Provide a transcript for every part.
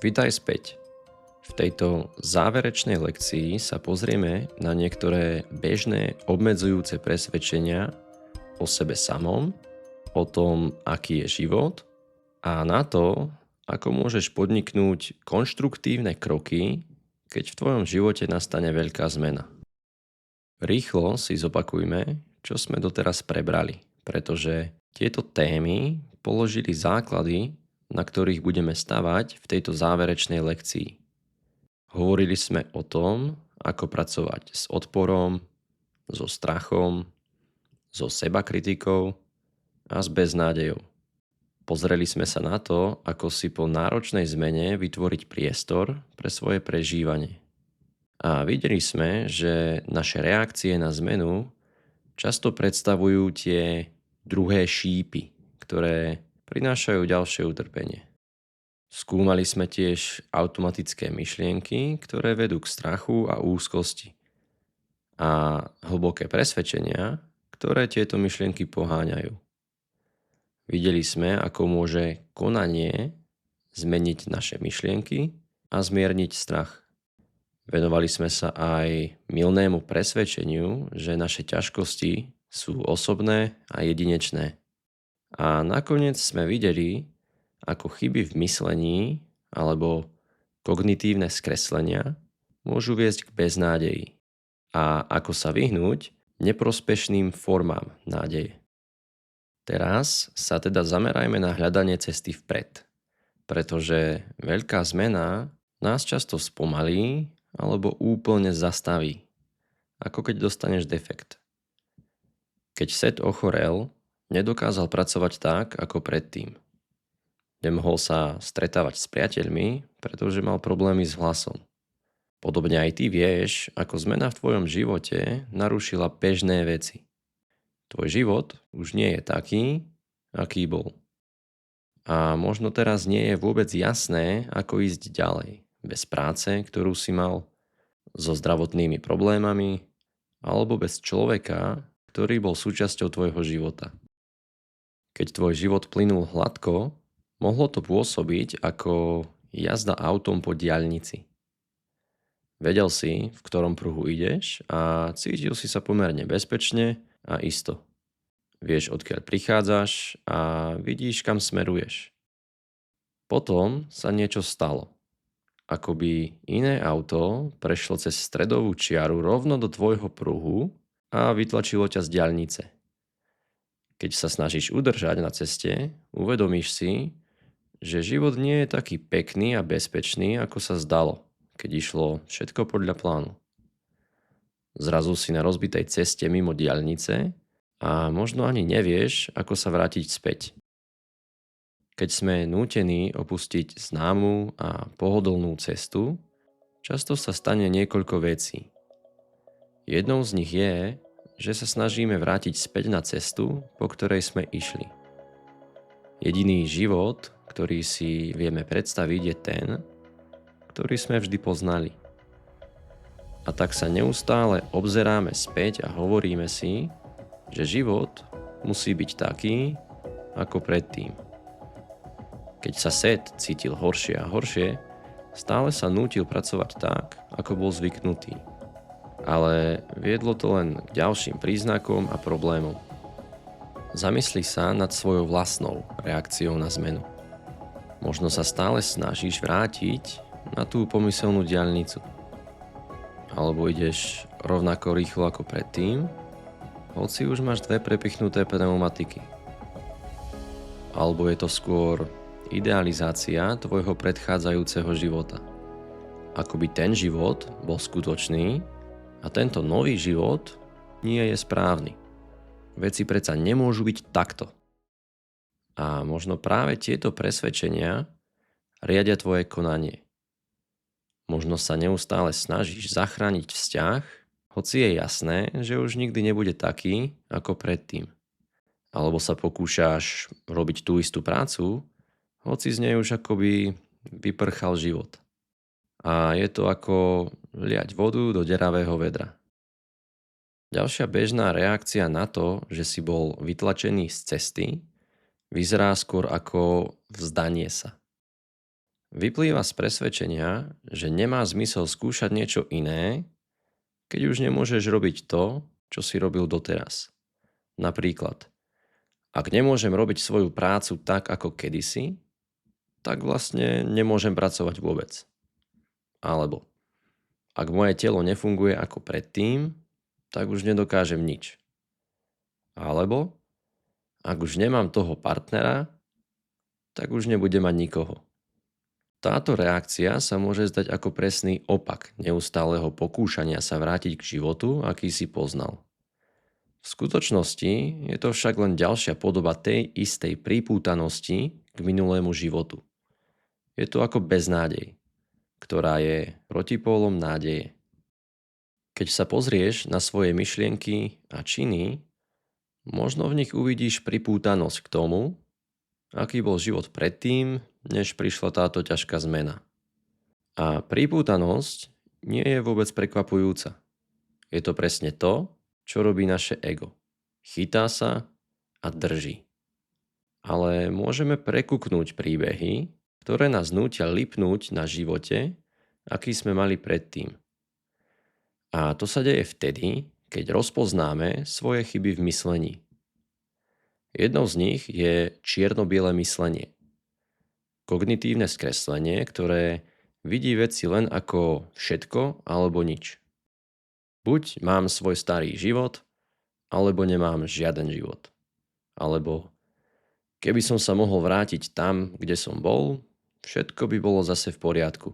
Vitaj späť. V tejto záverečnej lekcii sa pozrieme na niektoré bežné obmedzujúce presvedčenia o sebe samom, o tom, aký je život a na to, ako môžeš podniknúť konštruktívne kroky, keď v tvojom živote nastane veľká zmena. Rýchlo si zopakujme, čo sme doteraz prebrali, pretože tieto témy položili základy, na ktorých budeme stavať v tejto záverečnej lekcii. Hovorili sme o tom, ako pracovať s odporom, so strachom, so sebakritikou a s beznádejou. Pozreli sme sa na to, ako si po náročnej zmene vytvoriť priestor pre svoje prežívanie. A videli sme, že naše reakcie na zmenu často predstavujú tie druhé šípy, ktoré prinášajú ďalšie utrpenie. Skúmali sme tiež automatické myšlienky, ktoré vedú k strachu a úzkosti. A hlboké presvedčenia, ktoré tieto myšlienky poháňajú. Videli sme, ako môže konanie zmeniť naše myšlienky a zmierniť strach. Venovali sme sa aj mylnému presvedčeniu, že naše ťažkosti sú osobné a jedinečné. A nakoniec sme videli, ako chyby v myslení alebo kognitívne skreslenia môžu viesť k beznádeji a ako sa vyhnúť neprospešným formám nádeje. Teraz sa teda zamerajme na hľadanie cesty vpred, pretože veľká zmena nás často spomalí alebo úplne zastaví, ako keď dostaneš defekt. Keď Seth ochorel, nedokázal pracovať tak, ako predtým. Nemohol sa stretávať s priateľmi, pretože mal problémy s hlasom. Podobne aj ty vieš, ako zmena v tvojom živote narušila bežné veci. Tvoj život už nie je taký, aký bol. A možno teraz nie je vôbec jasné, ako ísť ďalej. Bez práce, ktorú si mal, so zdravotnými problémami, alebo bez človeka, ktorý bol súčasťou tvojho života. Keď tvoj život plynul hladko, mohlo to pôsobiť ako jazda autom po diaľnici. Vedel si, v ktorom pruhu ideš a cítil si sa pomerne bezpečne a isto. Vieš, odkiaľ prichádzaš a vidíš, kam smeruješ. Potom sa niečo stalo. Akoby iné auto prešlo cez stredovú čiaru rovno do tvojho pruhu a vytlačilo ťa z diaľnice. Keď sa snažíš udržať na ceste, uvedomíš si, že život nie je taký pekný a bezpečný, ako sa zdalo, keď išlo všetko podľa plánu. Zrazu si na rozbitej ceste mimo diaľnice a možno ani nevieš, ako sa vrátiť späť. Keď sme nútení opustiť známu a pohodlnú cestu, často sa stane niekoľko vecí. Jednou z nich je, že sa snažíme vrátiť späť na cestu, po ktorej sme išli. Jediný život, ktorý si vieme predstaviť, je ten, ktorý sme vždy poznali. A tak sa neustále obzeráme späť a hovoríme si, že život musí byť taký, ako predtým. Keď sa Seth cítil horšie a horšie, stále sa nútil pracovať tak, ako bol zvyknutý. Ale viedlo to len k ďalším príznakom a problémom. Zamysli sa nad svojou vlastnou reakciou na zmenu. Možno sa stále snažíš vrátiť na tú pomyselnú diaľnicu. Alebo ideš rovnako rýchlo ako predtým, hoci už máš 2 prepichnuté pneumatiky. Alebo je to skôr idealizácia tvojho predchádzajúceho života. Akoby ten život bol skutočný a tento nový život nie je správny. Veci predsa nemôžu byť takto. A možno práve tieto presvedčenia riadia tvoje konanie. Možno sa neustále snažíš zachrániť vzťah, hoci je jasné, že už nikdy nebude taký, ako predtým. Alebo sa pokúšaš robiť tú istú prácu, hoci z nej už akoby vyprchal život. A je to ako liať vodu do deravého vedra. Ďalšia bežná reakcia na to, že si bol vytlačený z cesty, vyzerá skôr ako vzdanie sa. Vyplýva z presvedčenia, že nemá zmysel skúšať niečo iné, keď už nemôžeš robiť to, čo si robil doteraz. Napríklad, ak nemôžem robiť svoju prácu tak ako kedysi, tak vlastne nemôžem pracovať vôbec. Alebo ak moje telo nefunguje ako predtým, tak už nedokážem nič. Alebo ak už nemám toho partnera, tak už nebudem mať nikoho. Táto reakcia sa môže zdať ako presný opak neustáleho pokúšania sa vrátiť k životu, aký si poznal. V skutočnosti je to však len ďalšia podoba tej istej pripútanosti k minulému životu. Je to ako beznádej, ktorá je protipólom nádeje. Keď sa pozrieš na svoje myšlienky a činy, možno v nich uvidíš pripútanosť k tomu, aký bol život predtým, než prišla táto ťažká zmena. A pripútanosť nie je vôbec prekvapujúca. Je to presne to, čo robí naše ego. Chytá sa a drží. Ale môžeme prekuknúť príbehy, ktoré nás nútia lipnúť na živote, aký sme mali predtým. A to sa deje vtedy, keď rozpoznáme svoje chyby v myslení. Jednou z nich je čierno-biele myslenie. Kognitívne skreslenie, ktoré vidí veci len ako všetko alebo nič. Buď mám svoj starý život, alebo nemám žiaden život. Alebo keby som sa mohol vrátiť tam, kde som bol, všetko by bolo zase v poriadku.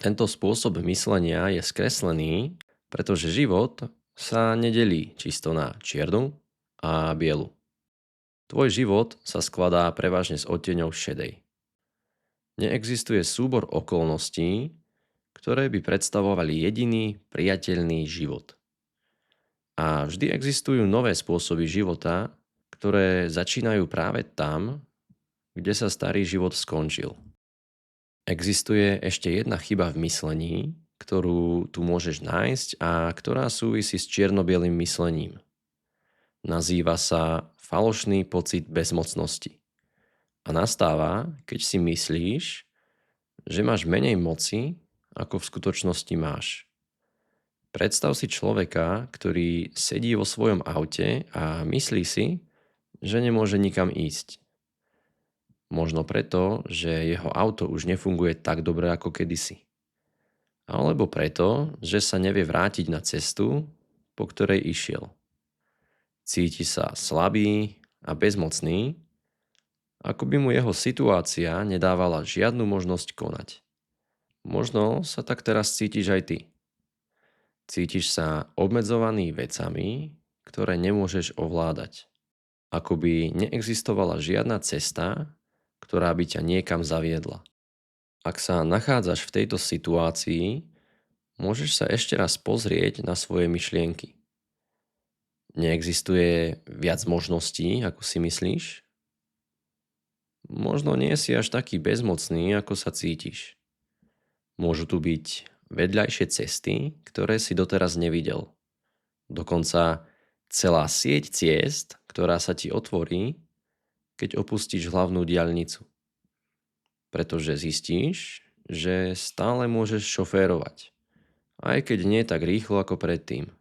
Tento spôsob myslenia je skreslený, pretože život sa nedelí čisto na čiernu a bielu. Tvoj život sa skladá prevažne z odtieňov šedej. Neexistuje súbor okolností, ktoré by predstavovali jediný priateľný život. A vždy existujú nové spôsoby života, ktoré začínajú práve tam, kde sa starý život skončil. Existuje ešte jedna chyba v myslení, ktorú tu môžeš nájsť a ktorá súvisí s čierno-bielým myslením. Nazýva sa falošný pocit bezmocnosti. A nastáva, keď si myslíš, že máš menej moci, ako v skutočnosti máš. Predstav si človeka, ktorý sedí vo svojom aute a myslí si, že nemôže nikam ísť. Možno preto, že jeho auto už nefunguje tak dobre ako kedysi. Alebo preto, že sa nevie vrátiť na cestu, po ktorej išiel. Cíti sa slabý a bezmocný, ako by mu jeho situácia nedávala žiadnu možnosť konať. Možno sa tak teraz cítiš aj ty. Cítiš sa obmedzovaný vecami, ktoré nemôžeš ovládať. Ako by neexistovala žiadna cesta, ktorá by ťa niekam zaviedla. Ak sa nachádzaš v tejto situácii, môžeš sa ešte raz pozrieť na svoje myšlienky. Neexistuje viac možností, ako si myslíš? Možno nie si až taký bezmocný, ako sa cítiš. Môžu tu byť vedľajšie cesty, ktoré si doteraz nevidel. Dokonca celá sieť ciest, ktorá sa ti otvorí, keď opustíš hlavnú diaľnicu. Pretože zistíš, že stále môžeš šoférovať, aj keď nie tak rýchlo ako predtým.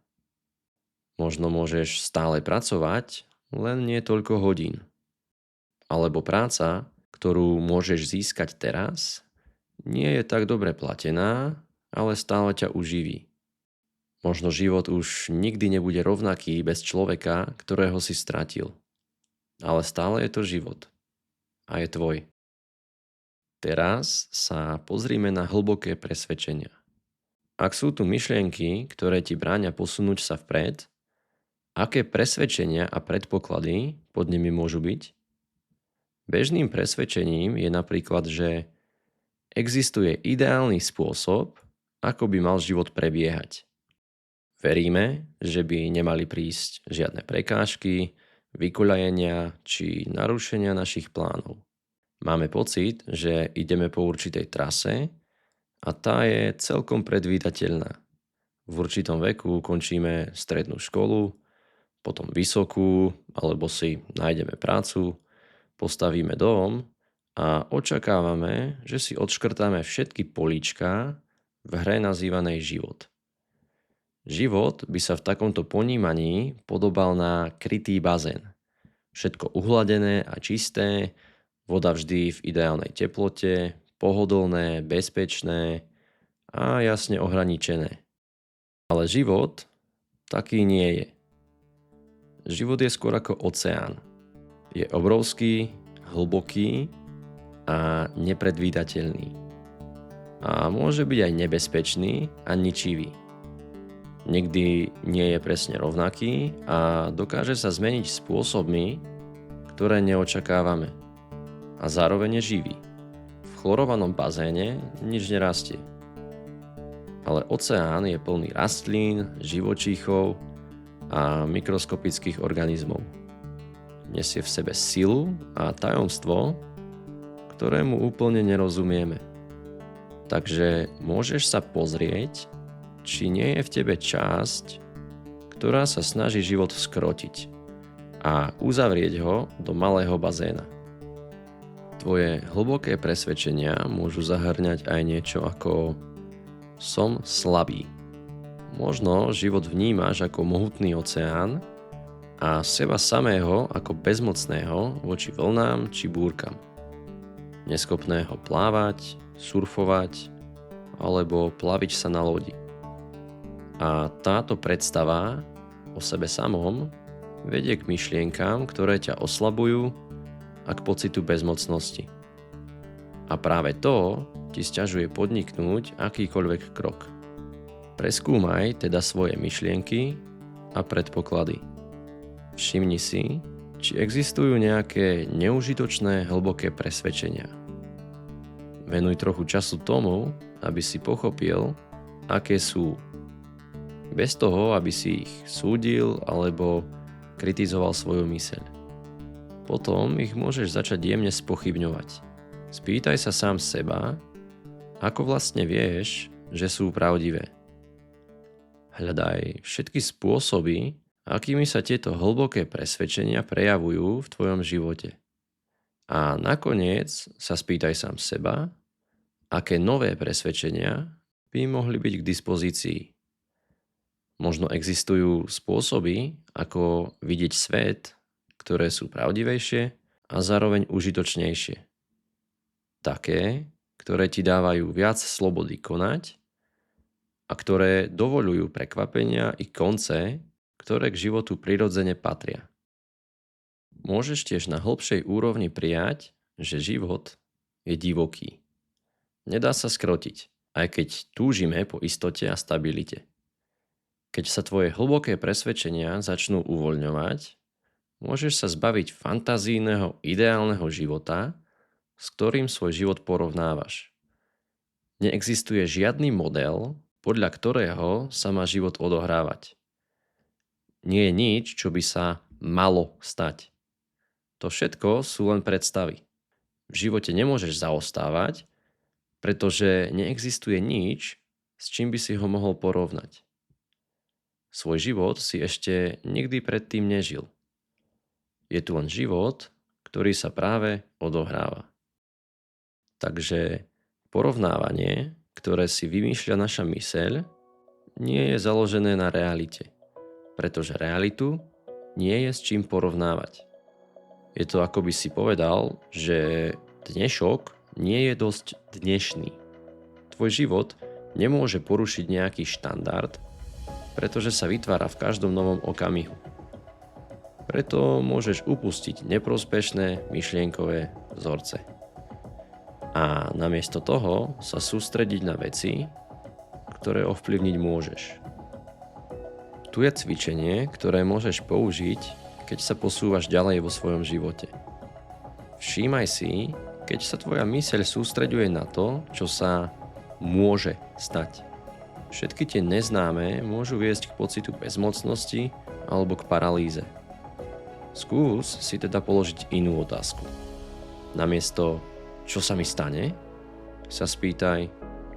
Možno môžeš stále pracovať, len nie toľko hodín. Alebo práca, ktorú môžeš získať teraz, nie je tak dobre platená, ale stále ťa uživí. Možno život už nikdy nebude rovnaký bez človeka, ktorého si stratil. Ale stále je to život. A je tvoj. Teraz sa pozrime na hlboké presvedčenia. Ak sú tu myšlienky, ktoré ti bránia posunúť sa vpred, aké presvedčenia a predpoklady pod nimi môžu byť? Bežným presvedčením je napríklad, že existuje ideálny spôsob, ako by mal život prebiehať. Veríme, že by nemali prísť žiadne prekážky, vykoľajenia či narušenia našich plánov. Máme pocit, že ideme po určitej trase a tá je celkom predvídateľná. V určitom veku končíme strednú školu, potom vysokú, alebo si nájdeme prácu, postavíme dom a očakávame, že si odškrtáme všetky políčka v hre nazývanej život. Život by sa v takomto ponímaní podobal na krytý bazén. Všetko uhladené a čisté, voda vždy v ideálnej teplote, pohodlné, bezpečné a jasne ohraničené. Ale život taký nie je. Život je skôr ako oceán. Je obrovský, hlboký a nepredvídateľný. A môže byť aj nebezpečný a ničivý. Nikdy nie je presne rovnaký a dokáže sa zmeniť spôsobmi, ktoré neočakávame. A zároveň je živý. V chlorovanom bazéne nič nerastie. Ale oceán je plný rastlín, živočíchov a mikroskopických organizmov. Nesie v sebe silu a tajomstvo, ktorému úplne nerozumieme. Takže môžeš sa pozrieť, či nie je v tebe časť, ktorá sa snaží život skrotiť a uzavrieť ho do malého bazéna. Tvoje hlboké presvedčenia môžu zahŕňať aj niečo ako som slabý. Možno život vnímaš ako mohutný oceán a seba samého ako bezmocného voči vlnám či búrkam. Neschopného plávať, surfovať alebo plaviť sa na lodi. A táto predstava o sebe samom vedie k myšlienkám, ktoré ťa oslabujú a k pocitu bezmocnosti. A práve to ti sťažuje podniknúť akýkoľvek krok. Preskúmaj teda svoje myšlienky a predpoklady. Všimni si, či existujú nejaké neužitočné hlboké presvedčenia. Venuj trochu času tomu, aby si pochopil, aké sú. Bez toho, aby si ich súdil alebo kritizoval svoju myseľ. Potom ich môžeš začať jemne spochybňovať. Spýtaj sa sám seba, ako vlastne vieš, že sú pravdivé. Hľadaj všetky spôsoby, akými sa tieto hlboké presvedčenia prejavujú v tvojom živote. A nakoniec sa spýtaj sám seba, aké nové presvedčenia by mohli byť k dispozícii. Možno existujú spôsoby, ako vidieť svet, ktoré sú pravdivejšie a zároveň užitočnejšie. Také, ktoré ti dávajú viac slobody konať a ktoré dovoľujú prekvapenia i konce, ktoré k životu prirodzene patria. Môžeš tiež na hĺbšej úrovni prijať, že život je divoký. Nedá sa skrotiť, aj keď túžime po istote a stabilite. Keď sa tvoje hlboké presvedčenia začnú uvoľňovať, môžeš sa zbaviť fantazijného ideálneho života, s ktorým svoj život porovnávaš. Neexistuje žiadny model, podľa ktorého sa má život odohrávať. Nie je nič, čo by sa malo stať. To všetko sú len predstavy. V živote nemôžeš zaostávať, pretože neexistuje nič, s čím by si ho mohol porovnať. Svoj život si ešte nikdy predtým nežil. Je tu len život, ktorý sa práve odohráva. Takže porovnávanie, ktoré si vymýšľa naša myseľ, nie je založené na realite, pretože realitu nie je s čím porovnávať. Je to ako by si povedal, že dnešok nie je dosť dnešný. Tvoj život nemôže porušiť nejaký štandard, pretože sa vytvára v každom novom okamihu. Preto môžeš upustiť neprospešné myšlienkové vzorce. A namiesto toho sa sústrediť na veci, ktoré ovplyvniť môžeš. Tu je cvičenie, ktoré môžeš použiť, keď sa posúvaš ďalej vo svojom živote. Všímaj si, keď sa tvoja myseľ sústreďuje na to, čo sa môže stať. Všetky tie neznáme môžu viesť k pocitu bezmocnosti alebo k paralýze. Skús si teda položiť inú otázku. Namiesto čo sa mi stane, sa spýtaj,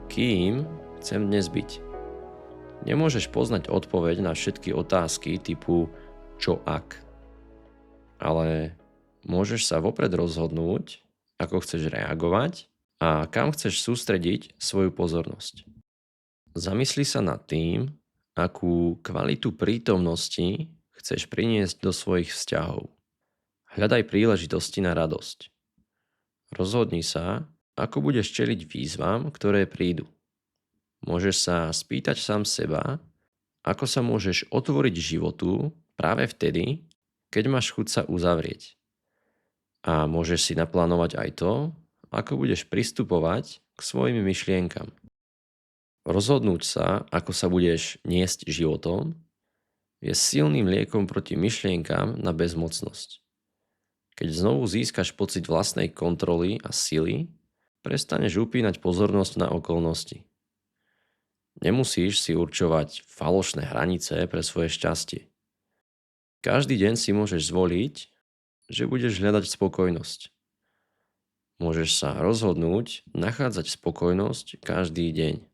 kým chcem dnes byť. Nemôžeš poznať odpoveď na všetky otázky typu čo ak. Ale môžeš sa vopred rozhodnúť, ako chceš reagovať a kam chceš sústrediť svoju pozornosť. Zamysli sa nad tým, akú kvalitu prítomnosti chceš priniesť do svojich vzťahov. Hľadaj príležitosti na radosť. Rozhodni sa, ako budeš čeliť výzvam, ktoré prídu. Môžeš sa spýtať sám seba, ako sa môžeš otvoriť životu práve vtedy, keď máš chuť sa uzavrieť. A môžeš si naplánovať aj to, ako budeš pristupovať k svojim myšlienkam. Rozhodnúť sa, ako sa budeš niesť životom, je silným liekom proti myšlienkam na bezmocnosť. Keď znovu získaš pocit vlastnej kontroly a sily, prestaneš upínať pozornosť na okolnosti. Nemusíš si určovať falošné hranice pre svoje šťastie. Každý deň si môžeš zvoliť, že budeš hľadať spokojnosť. Môžeš sa rozhodnúť nachádzať spokojnosť každý deň.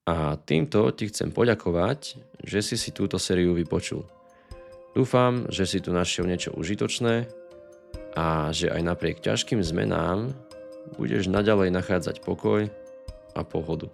A týmto ti chcem poďakovať, že si túto sériu vypočul. Dúfam, že si tu našiel niečo užitočné a že aj napriek ťažkým zmenám budeš naďalej nachádzať pokoj a pohodu.